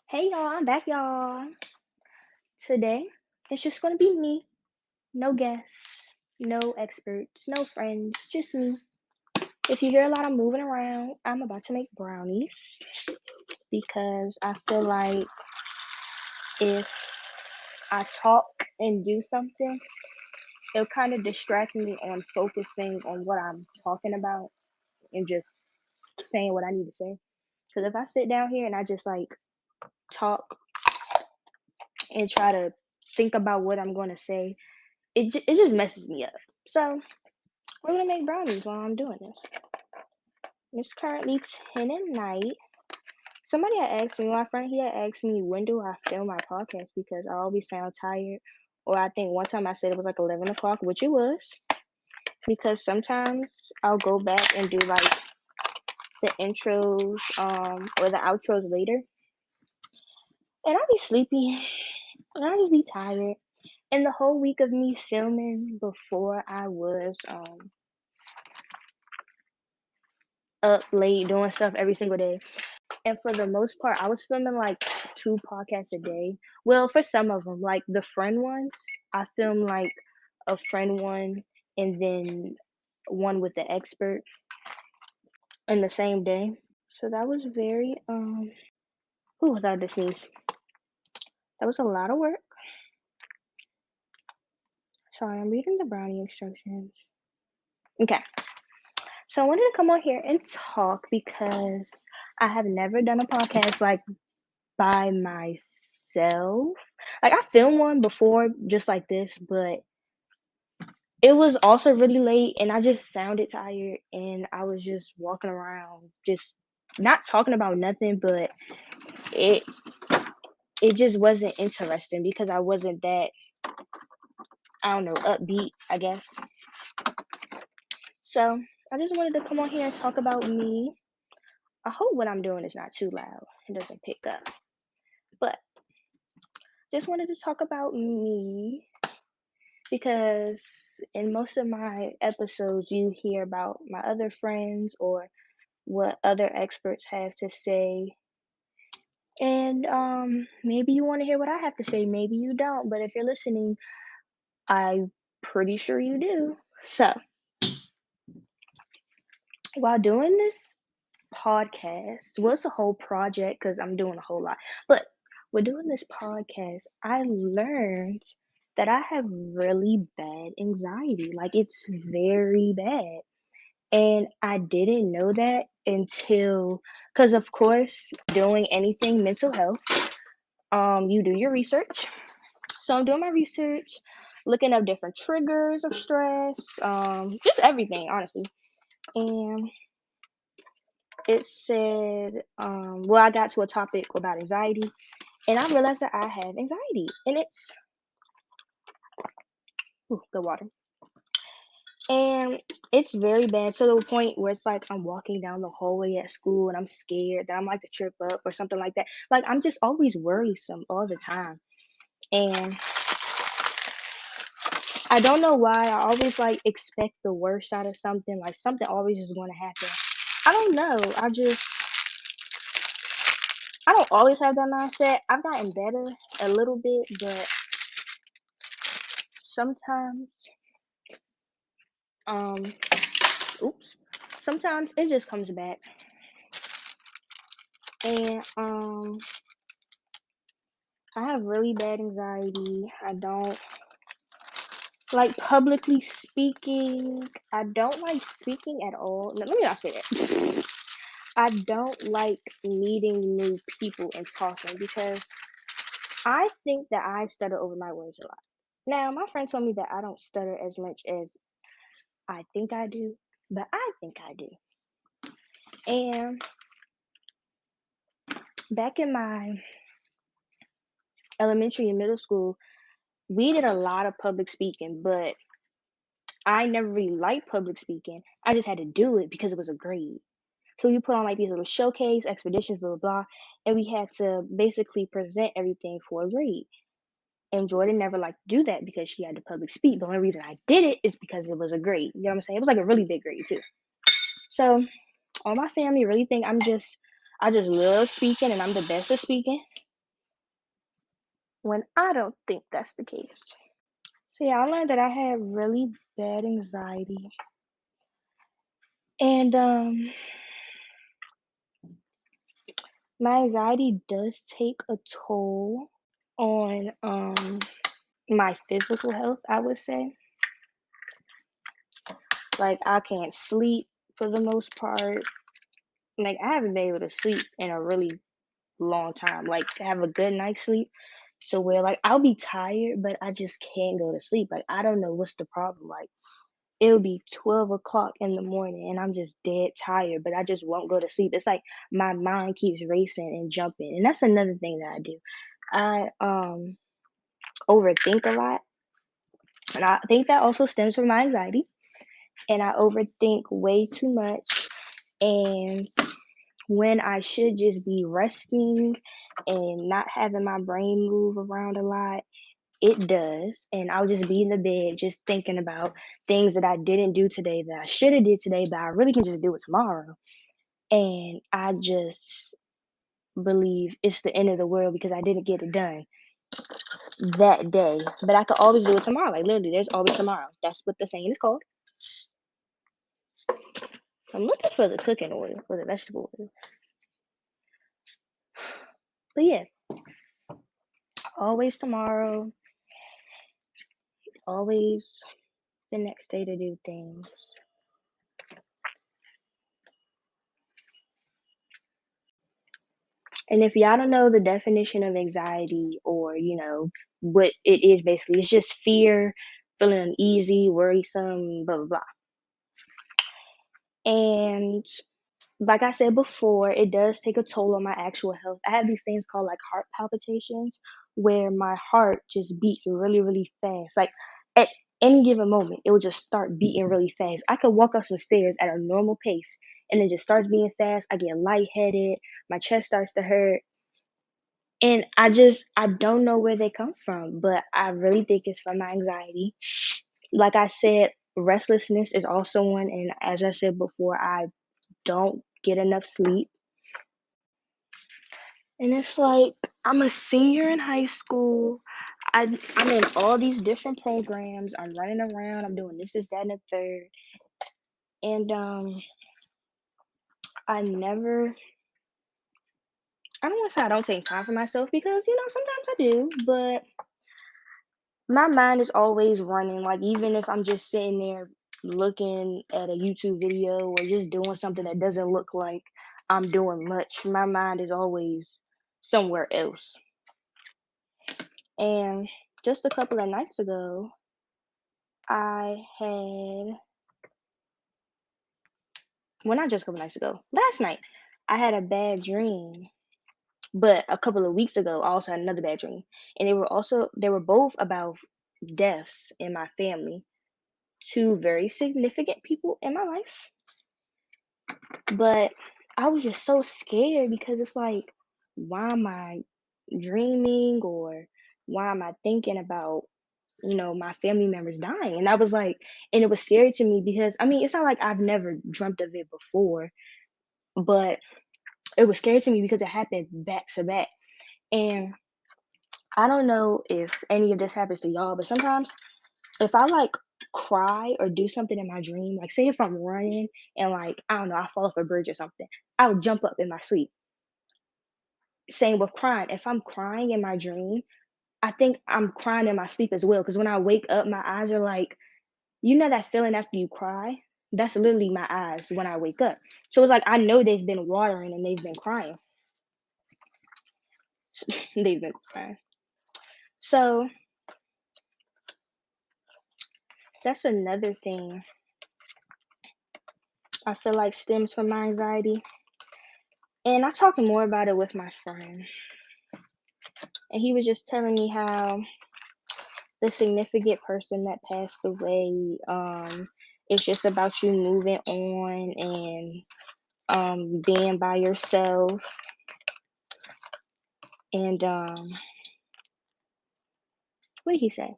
Hey y'all, I'm back, y'all. Today, it's just gonna be me. No guests, no experts, no friends, just me. If you hear a lot of moving around, I'm about to make brownies because I feel like if I talk and do something, it'll kind of distract me on focusing on what I'm talking about and just saying what I need to say. Because if I sit down here and I just like talk and try to think about what I'm going to say, it just messes me up. So we're gonna make brownies while I'm doing this. It's currently 10 at night. Somebody had asked me, my friend, he had asked me, when do I film my podcast? Because I always sound tired. Or I think one time I said it was like 11 o'clock, which it was. Because sometimes I'll go back and do like the intros or the outros later. And I'll be sleepy. And I'll just be tired. And the whole week of me filming before I was up late doing stuff every single day. And for the most part, I was filming like 2 podcasts a day. Well, for some of them, like the friend ones, I filmed like a friend one and then one with the expert in the same day. So that was very who without the sneeze. That was a lot of work. Sorry, I'm reading the brownie instructions. Okay. So I wanted to come on here and talk because I have never done a podcast like by myself. Like I filmed one before just like this, but it was also really late and I just sounded tired and I was just walking around just not talking about nothing, but it it just wasn't interesting because I wasn't that, I don't know, upbeat, I guess. So I just wanted to come on here and talk about me. I hope what I'm doing is not too loud. It doesn't pick up. But just wanted to talk about me because in most of my episodes you hear about my other friends or what other experts have to say. And maybe you want to hear what I have to say, maybe you don't, but if you're listening, I'm pretty sure you do. So, while doing this podcast, well, it's a whole project because I'm doing a whole lot, but with doing this podcast, I learned that I have really bad anxiety. Like, it's very bad. And I didn't know that until, because of course, doing anything mental health, you do your research. So I'm doing my research, looking up different triggers of stress, just everything, honestly. And it said, well, I got to a topic about anxiety, and I realized that I have anxiety, and it's, the water. And it's very bad to the point where it's like I'm walking down the hallway at school and I'm scared that I'm like to trip up or something like that. Like I'm just always worrisome all the time. And I don't know why I always like expect the worst out of something. Like something always is going to happen. I don't know. I don't always have that mindset. I've gotten better a little bit, but sometimes um oops. Sometimes it just comes back. And I have really bad anxiety. I don't like publicly speaking. I don't like speaking at all. Let me not say that. I don't like meeting new people and talking because I think that I stutter over my words a lot. Now, my friend told me that I don't stutter as much as I think I do, but I think I do. And back in my elementary and middle school, we did a lot of public speaking, but I never really liked public speaking. I just had to do it because it was a grade. So we put on like these little showcase expeditions, blah blah blah, and we had to basically present everything for a grade. And Jordan never liked to do that because she had to public speak. The only reason I did it is because it was a grade. You know what I'm saying? It was like a really big grade too. So all my family really think I just love speaking and I'm the best at speaking. when I don't think that's the case. So yeah, I learned that I had really bad anxiety. And my anxiety does take a toll on my physical health, I would say. Like I can't sleep for the most part. Like I haven't been able to sleep in a really long time. Like to have a good night's sleep to where like I'll be tired, but I just can't go to sleep. Like I don't know what's the problem. Like it'll be 12 o'clock in the morning and I'm just dead tired, but I just won't go to sleep. It's like my mind keeps racing and jumping. And that's another thing that I do. I overthink a lot. And I think that also stems from my anxiety. And I overthink way too much. And when I should just be resting and not having my brain move around a lot, it does. And I'll just be in the bed just thinking about things that I didn't do today that I should have did today, but I really can just do it tomorrow. And I just believe it's the end of the world because I didn't get it done that day. But I could always do it tomorrow. Like literally, there's always tomorrow. That's what the saying is called. I'm looking for the cooking oil for the vegetable oil. But yeah, always tomorrow, always the next day to do things. And if y'all don't know the definition of anxiety or, what it is basically, it's just fear, feeling uneasy, worrisome, blah, blah, blah. And like I said before, it does take a toll on my actual health. I have these things called like heart palpitations where my heart just beats really, really fast. Like at any given moment, it will just start beating really fast. I could walk up some stairs at a normal pace and it just starts beating fast. I get lightheaded, my chest starts to hurt. And I don't know where they come from, but I really think it's from my anxiety. Like I said, restlessness is also one. And as I said before, I don't get enough sleep. And it's like I'm a senior in high school. I'm in all these different programs. I'm running around. I'm doing this, that, and the third. And I never. I don't want to say I don't take time for myself because sometimes I do, but my mind is always running. Like even if I'm just sitting there looking at a YouTube video or just doing something that doesn't look like I'm doing much, my mind is always somewhere else. And just a couple of nights ago, I had, well, not just a couple nights ago, last night, I had a bad dream. But a couple of weeks ago, I also had another bad dream. And they were both about deaths in my family. Two very significant people in my life. But I was just so scared because it's like, why am I dreaming or why am I thinking about, my family members dying? And I was like, and it was scary to me because, I mean, it's not like I've never dreamt of it before, but it was scary to me because it happened back to back. And I don't know if any of this happens to y'all, but sometimes if I like cry or do something in my dream, like say if I'm running and like I don't know, I fall off a bridge or something, I'll jump up in my sleep. Same with crying. If I'm crying in my dream, I think I'm crying in my sleep as well. Because when I wake up, my eyes are like, that feeling after you cry? That's literally my eyes when I wake up. So it's like I know they've been watering and they've been crying. They've been crying. So that's another thing I feel like stems from my anxiety. And I talked more about it with my friend. And he was just telling me how the significant person that passed away, it's just about you moving on and being by yourself. And what did he say?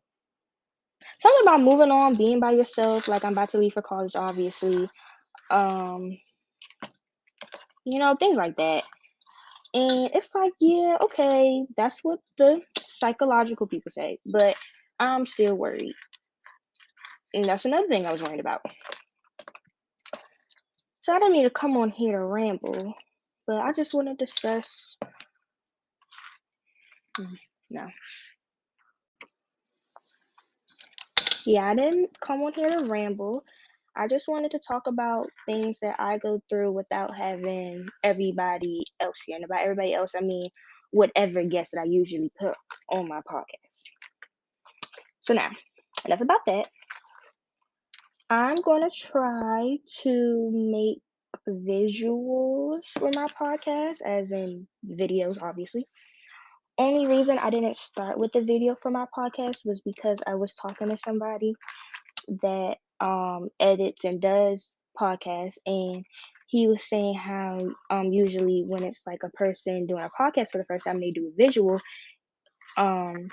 Something about moving on, being by yourself. Like I'm about to leave for college, obviously. Um, things like that. And it's like, yeah, okay, that's what the psychological, people say, but I'm still worried. And that's another thing I was worried about. So I don't need to come on here to ramble, but I just want to discuss. No. Yeah, I didn't come on here to ramble. I just wanted to talk about things that I go through without having everybody else here. And by everybody else, I mean whatever guest that I usually put on my podcast. So now, enough about that. I'm going to try to make visuals for my podcast, as in videos, obviously. Only reason I didn't start with the video for my podcast was because I was talking to somebody that edits and does podcasts, and he was saying how usually when it's like a person doing a podcast for the first time, they do a visual, um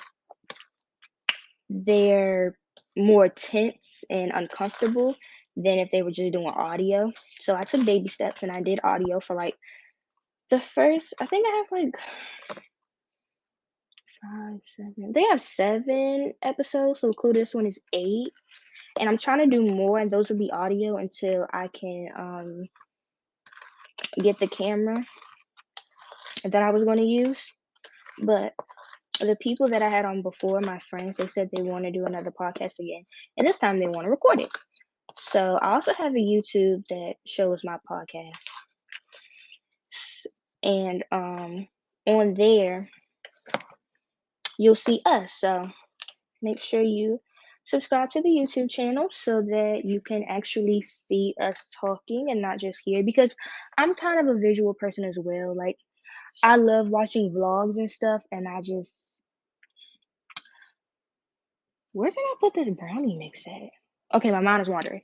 they're more tense and uncomfortable than if they were just doing audio. So I took baby steps and I did audio for like the first, I think I have like 5, 7. They have 7 episodes, so include this one is 8. And I'm trying to do more, and those will be audio until I can get the camera that I was going to use. But the people that I had on before, my friends, they said they want to do another podcast again, and this time they want to record it. So I also have a YouTube that shows my podcast, and on there you'll see us. So make sure you subscribe to the YouTube channel so that you can actually see us talking and not just hear, because I'm kind of a visual person as well. Like, I love watching vlogs and stuff, and I just, where did I put this brownie mix at? Okay, my mind is wandering.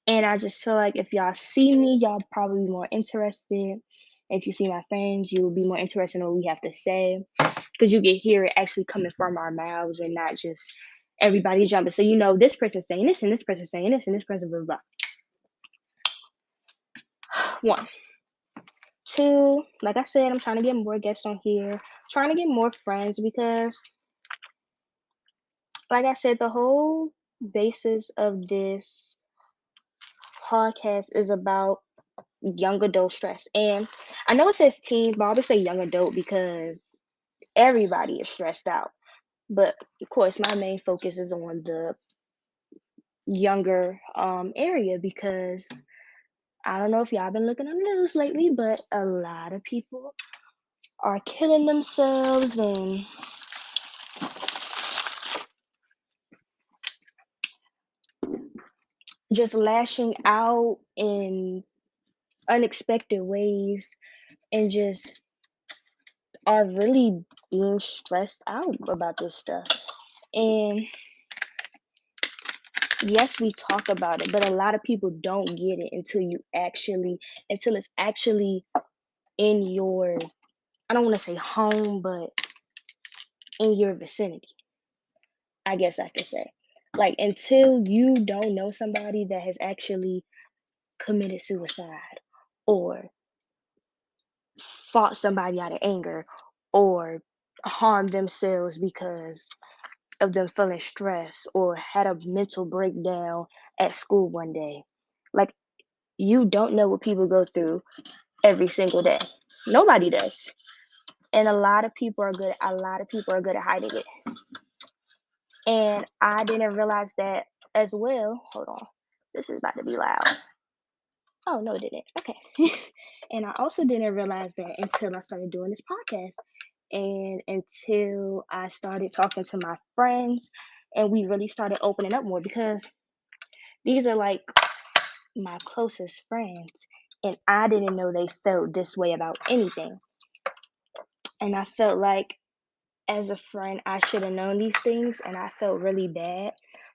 And I just feel like if y'all see me, y'all probably be more interested. If you see my friends, you will be more interested in what we have to say, because you can hear it actually coming from our mouths and not just everybody jumping. So you know this person's saying this and this person's saying this and this person blah blah. One. Two, like I said, I'm trying to get more guests on here, trying to get more friends, because like I said, the whole basis of this podcast is about young adult stress. And I know it says teens, but I always say young adult because everybody is stressed out. But of course, my main focus is on the younger area, because I don't know if y'all been looking on the news lately, but a lot of people are killing themselves and just lashing out in unexpected ways, and just are really being stressed out about this stuff. And yes, we talk about it, but a lot of people don't get it until it's actually in your, I don't want to say home, but in your vicinity, I guess I could say. Like, until you don't know somebody that has actually committed suicide, or fought somebody out of anger, or harmed themselves because of them feeling stressed, or had a mental breakdown at school one day. Like, you don't know what people go through every single day. Nobody does. And a lot of people are good at hiding it. And I didn't realize that as well. Hold on. This is about to be loud. Oh, no, it didn't. Okay. And I also didn't realize that until I started doing this podcast, and until I started talking to my friends and we really started opening up more, because these are like my closest friends, and I didn't know they felt this way about anything. And I felt like, as a friend, I should have known these things, and I felt really bad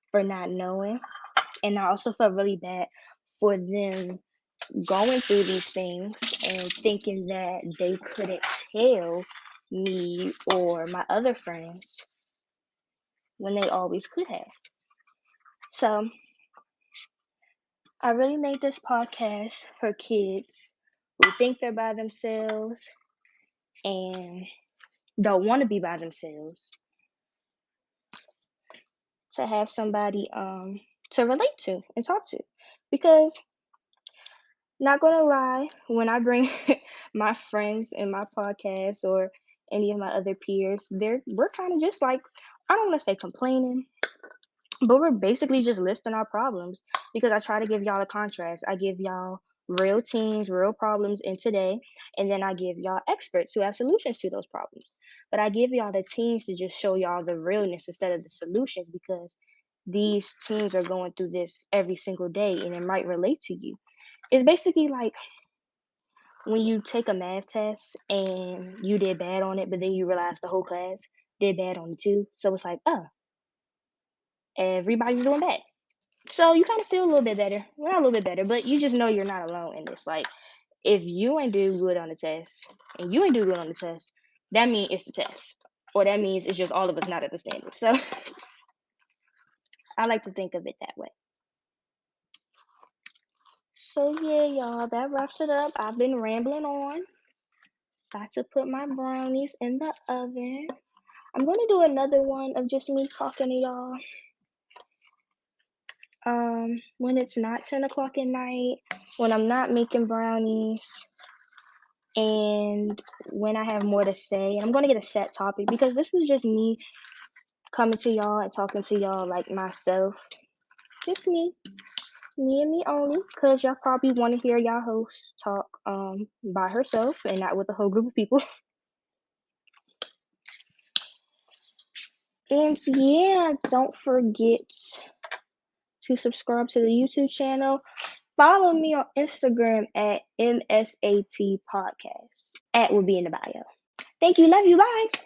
for not knowing. And I also felt really bad for them going through these things and thinking that they couldn't tell me or my other friends when they always could have. So I really made this podcast for kids who think they're by themselves and don't want to be by themselves, to have somebody to relate to and talk to. Because not gonna lie, when I bring my friends in my podcast or any of my other peers, we're kind of just like, I don't want to say complaining, but we're basically just listing our problems because I try to give y'all a contrast. I give y'all real teams, real problems in today, and then I give y'all experts who have solutions to those problems. But I give y'all the teams to just show y'all the realness instead of the solutions because these teams are going through this every single day and it might relate to you. It's basically like when you take a math test and you did bad on it, but then you realize the whole class did bad on it too. So it's like, oh, everybody's doing bad. So you kind of feel a little bit better. Well, not a little bit better, but you just know you're not alone in this. Like, if you ain't do good on the test and you ain't do good on the test, that means it's the test. Or that means it's just all of us not at the standard. So I like to think of it that way. So yeah, y'all, that wraps it up. I've been rambling on. Got to put my brownies in the oven. I'm gonna do another one of just me talking to y'all. When it's not 10 o'clock at night, when I'm not making brownies, and when I have more to say. And I'm gonna get a set topic because this was just me coming to y'all and talking to y'all like myself. Just me and me only, cause y'all probably want to hear y'all host talk by herself and not with a whole group of people. And yeah, don't forget to subscribe to the YouTube channel. Follow me on Instagram at MSAT Podcast. At will be in the bio. Thank you. Love you. Bye.